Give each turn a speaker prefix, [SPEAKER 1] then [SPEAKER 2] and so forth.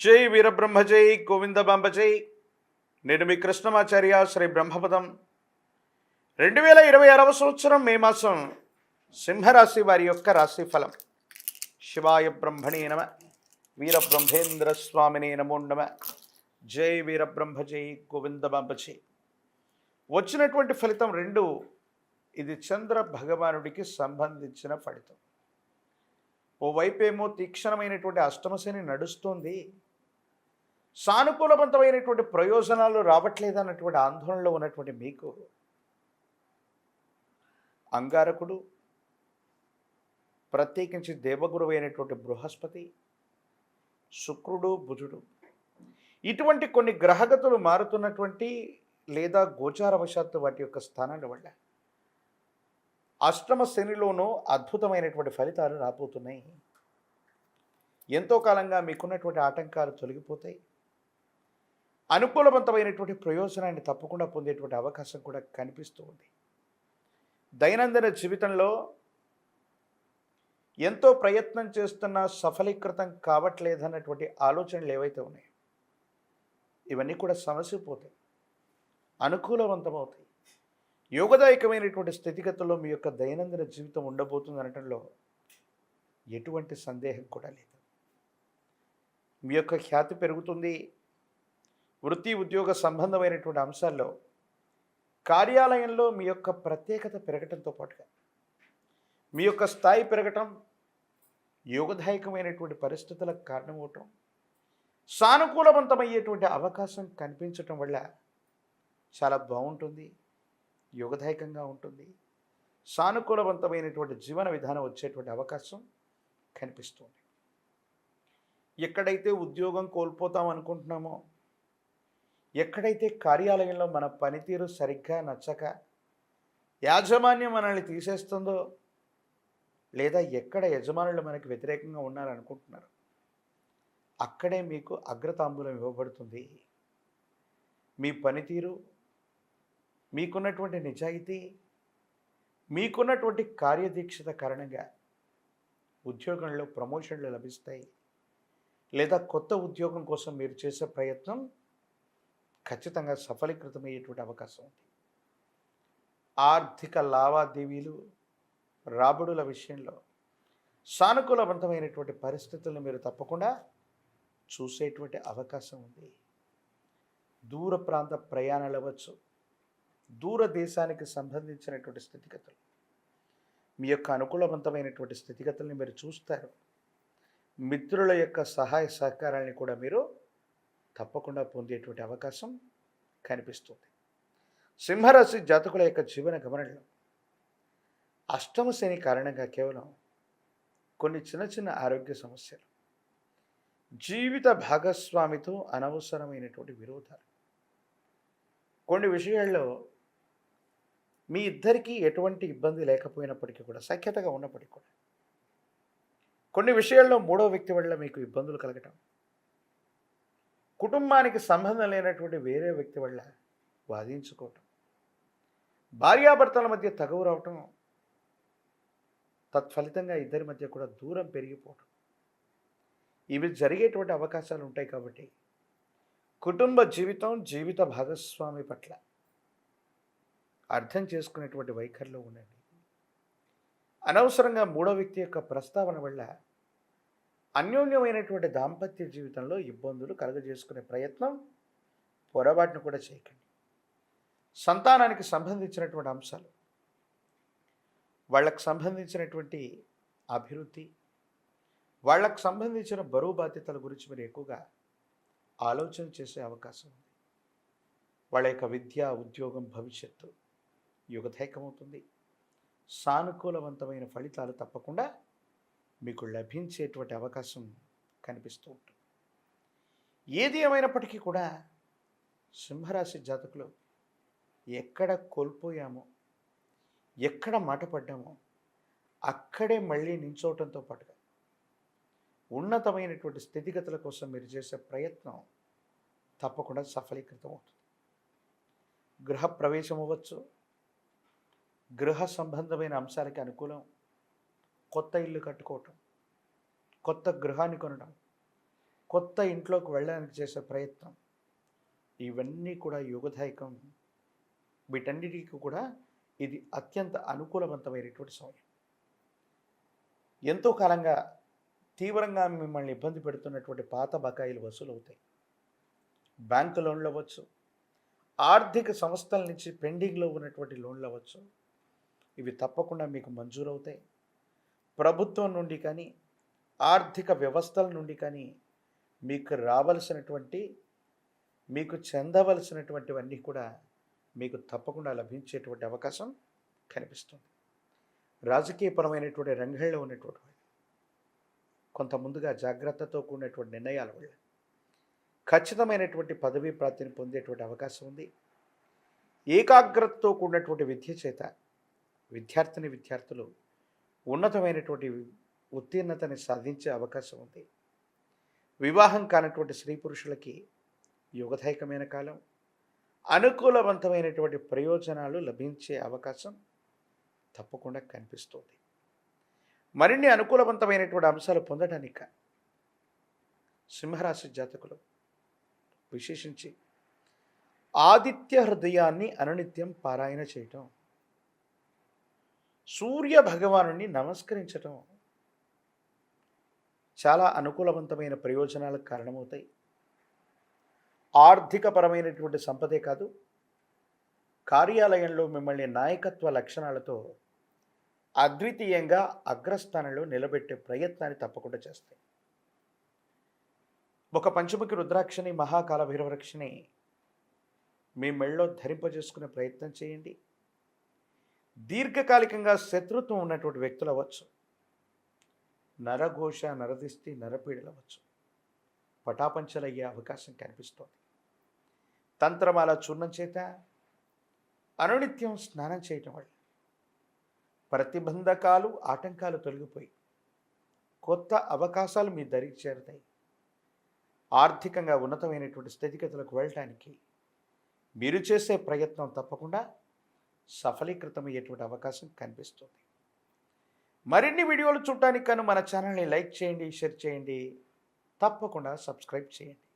[SPEAKER 1] జై వీరబ్రహ్మ జై గోవిందబాంబ జై. నేను మీ కృష్ణమాచార్య శ్రీ బ్రహ్మపదం. 2026 సంవత్సరం మే మాసం సింహరాశి వారి యొక్క రాశి ఫలం. శివాయ బ్రహ్మణే నమ, వీరబ్రహ్మేంద్ర స్వామినే నమో నమ. జై వీరబ్రహ్మ జై గోవిందబాంబ జై. వచ్చినటువంటి ఫలితం రెండు. ఇది చంద్ర భగవానుడికి సంబంధించిన ఫలితం. ఓవైపేమో తీక్షణమైనటువంటి అష్టమశని నడుస్తుంది, సానుకూలవంతమైనటువంటి ప్రయోజనాలు రావట్లేదన్నటువంటి ఆందోళనలో ఉన్నటువంటి మీకు అంగారకుడు, ప్రత్యేకించి దేవగురువు అయినటువంటి బృహస్పతి, శుక్రుడు, బుధుడు, ఇటువంటి కొన్ని గ్రహగతులు మారుతున్నటువంటి లేదా గోచారవశాత్తు వాటి యొక్క స్థానాల వల్ల అష్టమ శనిలోనూ అద్భుతమైనటువంటి ఫలితాలు రాబోతున్నాయి. ఎంతో కాలంగా మీకున్నటువంటి ఆటంకాలు తొలగిపోతాయి. అనుకూలవంతమైనటువంటి ప్రయోజనాన్ని తప్పకుండా పొందేటువంటి అవకాశం కూడా కనిపిస్తూ ఉంది. దైనందిన జీవితంలో ఎంతో ప్రయత్నం చేస్తున్నా సఫలీకృతం కావట్లేదన్నటువంటి ఆలోచనలు ఏవైతే ఉన్నాయో ఇవన్నీ కూడా సమసిపోతాయి, అనుకూలవంతమవుతాయి. యోగదాయకమైనటువంటి స్థితిగతుల్లో మీ యొక్క దైనందిన జీవితం ఉండబోతుంది అనటంలో ఎటువంటి సందేహం కూడా లేదు. మీ యొక్క ఖ్యాతి పెరుగుతుంది. వృత్తి ఉద్యోగ సంబంధమైనటువంటి అంశాల్లో కార్యాలయంలో మీ యొక్క ప్రత్యేకత పెరగటంతో పాటుగా మీ యొక్క స్థాయి పెరగటం, యోగదాయకమైనటువంటి పరిస్థితులకు కారణమవటం, సానుకూలవంతమయ్యేటువంటి అవకాశం కనిపించటం వల్ల చాలా బాగుంటుంది, యోగదాయకంగా ఉంటుంది. సానుకూలవంతమైనటువంటి జీవన విధానం వచ్చేటువంటి అవకాశం కనిపిస్తుంది. ఎక్కడైతే ఉద్యోగం కోల్పోతాం అనుకుంటున్నామో, ఎక్కడైతే కార్యాలయంలో మన పనితీరు సరిగ్గా నచ్చక యాజమాన్యం మనల్ని తీసేస్తుందో, లేదా ఎక్కడ యజమానులు మనకి వ్యతిరేకంగా ఉన్నారనుకుంటున్నారు, అక్కడే మీకు అగ్రతాంబూలం ఇవ్వబడుతుంది. మీ పనితీరు, మీకున్నటువంటి నిజాయితీ, మీకున్నటువంటి కార్యదీక్షత కారణంగా ఉద్యోగంలో ప్రమోషన్లు లభిస్తాయి. లేదా కొత్త ఉద్యోగం కోసం మీరు చేసే ప్రయత్నం ఖచ్చితంగా సఫలీకృతమయ్యేటువంటి అవకాశం ఉంది. ఆర్థిక లావాదేవీలు, రాబడుల విషయంలో సానుకూలవంతమైనటువంటి పరిస్థితులను మీరు తప్పకుండా చూసేటువంటి అవకాశం ఉంది. దూర ప్రాంత ప్రయాణాలు అవ్వచ్చు, దూర దేశానికి సంబంధించినటువంటి స్థితిగతులు, మీ యొక్క అనుకూలవంతమైనటువంటి స్థితిగతుల్ని మీరు చూస్తారు. మిత్రుల యొక్క సహాయ సహకారాన్ని కూడా మీరు తప్పకుండా పొందేటువంటి అవకాశం కనిపిస్తుంది. సింహరాశి జాతకుల యొక్క జీవన గమనంలో అష్టమ శని కారణంగా కేవలం కొన్ని చిన్న చిన్న ఆరోగ్య సమస్యలు, జీవిత భాగస్వామితో అనవసరమైనటువంటి విరోధాలు, కొన్ని విషయాల్లో మీ ఇద్దరికీ ఎటువంటి ఇబ్బంది లేకపోయినప్పటికీ కూడా, సఖ్యతగా ఉన్నప్పటికీ కూడా కొన్ని విషయాల్లో మూడో వ్యక్తి వల్ల మీకు ఇబ్బందులు కలగటం, కుటుంబానికి సంబంధం లేనటువంటి వేరే వ్యక్తి వల్ల వాదించుకోవటం, భార్యాభర్తల మధ్య తగువు రావటం, తత్ఫలితంగా ఇద్దరి మధ్య కూడా దూరం పెరిగిపోవటం, ఇవి జరిగేటువంటి అవకాశాలు ఉంటాయి. కాబట్టి కుటుంబ జీవితం, జీవిత భాగస్వామి పట్ల అర్థం చేసుకునేటువంటి వైఖరిలో ఉండండి. అనవసరంగా మూడో వ్యక్తి యొక్క ప్రస్తావన వల్ల అన్యోన్యమైనటువంటి దాంపత్య జీవితంలో ఇబ్బందులు కలుగజేసుకునే ప్రయత్నం, పొరపాటును కూడా చేయకండి. సంతానానికి సంబంధించినటువంటి అంశాలు, వాళ్ళకు సంబంధించినటువంటి అభివృద్ధి, వాళ్ళకు సంబంధించిన బరువు బాధ్యతల గురించి మీరు ఎక్కువగా ఆలోచన చేసే అవకాశం ఉంది. వాళ్ళ యొక్క విద్య, ఉద్యోగం, భవిష్యత్తు యుగదాయకమవుతుంది. సానుకూలవంతమైన ఫలితాలు తప్పకుండా మీకు లభించేటువంటి అవకాశం కనిపిస్తూ ఉంటుంది. ఏది ఏమైనప్పటికీ కూడా సింహరాశి జాతకులు ఎక్కడ కోల్పోయామో, ఎక్కడ మాట పడ్డామో అక్కడే మళ్ళీ నించోవటంతో పాటుగా ఉన్నతమైనటువంటి స్థితిగతుల కోసం మీరు చేసే ప్రయత్నం తప్పకుండా సఫలీకృతం అవుతుంది. గృహ ప్రవేశం అవ్వచ్చు, గృహ సంబంధమైన అంశాలకి అనుకూలం, కొత్త ఇల్లు కట్టుకోవటం, కొత్త గృహాన్ని కొనడం, కొత్త ఇంట్లోకి వెళ్ళడానికి చేసే ప్రయత్నం, ఇవన్నీ కూడా యోగదాయకం. వీటన్నిటికీ కూడా ఇది అత్యంత అనుకూలవంతమైనటువంటి సమయం. ఎంతో కాలంగా తీవ్రంగా మిమ్మల్ని ఇబ్బంది పెడుతున్నటువంటి పాత బకాయిలు వసూలవుతాయి. బ్యాంకు లోన్లు అవ్వచ్చు, ఆర్థిక సంస్థల నుంచి పెండింగ్లో ఉన్నటువంటి లోన్లు అవ్వచ్చు, ఇవి తప్పకుండా మీకు మంజూరవుతాయి. ప్రభుత్వం నుండి కానీ ఆర్థిక వ్యవస్థల నుండి కానీ మీకు రావలసినటువంటి, మీకు చెందవలసినటువంటివన్నీ కూడా మీకు తప్పకుండా లభించేటువంటి అవకాశం కనిపిస్తుంది. రాజకీయపరమైనటువంటి రంగంలో ఉన్నటువంటి వాళ్ళు కొంత ముందుగా జాగ్రత్తతో కూడినటువంటి నిర్ణయాల వల్ల ఖచ్చితమైనటువంటి పదవీ ప్రాప్తిని పొందేటువంటి అవకాశం ఉంది. ఏకాగ్రతతో కూడినటువంటి విద్య చేత విద్యార్థులు ఉన్నతమైనటువంటి ఉత్తీర్ణతని సాధించే అవకాశం ఉంది. వివాహం కానటువంటి స్త్రీ పురుషులకి యోగదాయకమైన కాలం, అనుకూలవంతమైనటువంటి ప్రయోజనాలు లభించే అవకాశం తప్పకుండా కనిపిస్తుంది. మరిన్ని అనుకూలవంతమైనటువంటి అంశాలు పొందడానికి సింహరాశి జాతకులు విశేషించి ఆదిత్య హృదయాన్ని అనునిత్యం పారాయణ చేయటం, సూర్య భగవానుని నమస్కరించటం చాలా అనుకూలవంతమైన ప్రయోజనాలకు కారణమవుతాయి. ఆర్థికపరమైనటువంటి సంపదే కాదు, కార్యాలయంలో మిమ్మల్ని నాయకత్వ లక్షణాలతో అద్వితీయంగా అగ్రస్థానంలో నిలబెట్టే ప్రయత్నాన్ని తప్పకుండా చేస్తాయి. ఒక పంచముఖి రుద్రాక్షని, మహాకాల భైరవరక్షని మీ మెళ్ళలో ధరింపజేసుకునే ప్రయత్నం చేయండి. దీర్ఘకాలికంగా శత్రుత్వం ఉన్నటువంటి వ్యక్తులు అవ్వచ్చు, నరఘోష, నరదిష్టి, నరపీడలు అవ్వచ్చు, పటాపంచలయ్యే అవకాశం కనిపిస్తోంది. తంత్రమాల చూర్ణం చేత అనునిత్యం స్నానం చేయటం వల్ల ప్రతిబంధకాలు, ఆటంకాలు తొలగిపోయి కొత్త అవకాశాలు మీ దరికి చేరుతాయి. ఆర్థికంగా ఉన్నతమైనటువంటి స్థితిగతులకు వెళ్ళటానికి మీరు చేసే ప్రయత్నం తప్పకుండా సఫలీకృతమయ్యేటువంటి అవకాశం కనిపిస్తుంది. మరిన్ని వీడియోలు చూడటానికి మన ఛానల్ని లైక్ చేయండి, షేర్ చేయండి, తప్పకుండా సబ్స్క్రైబ్ చేయండి.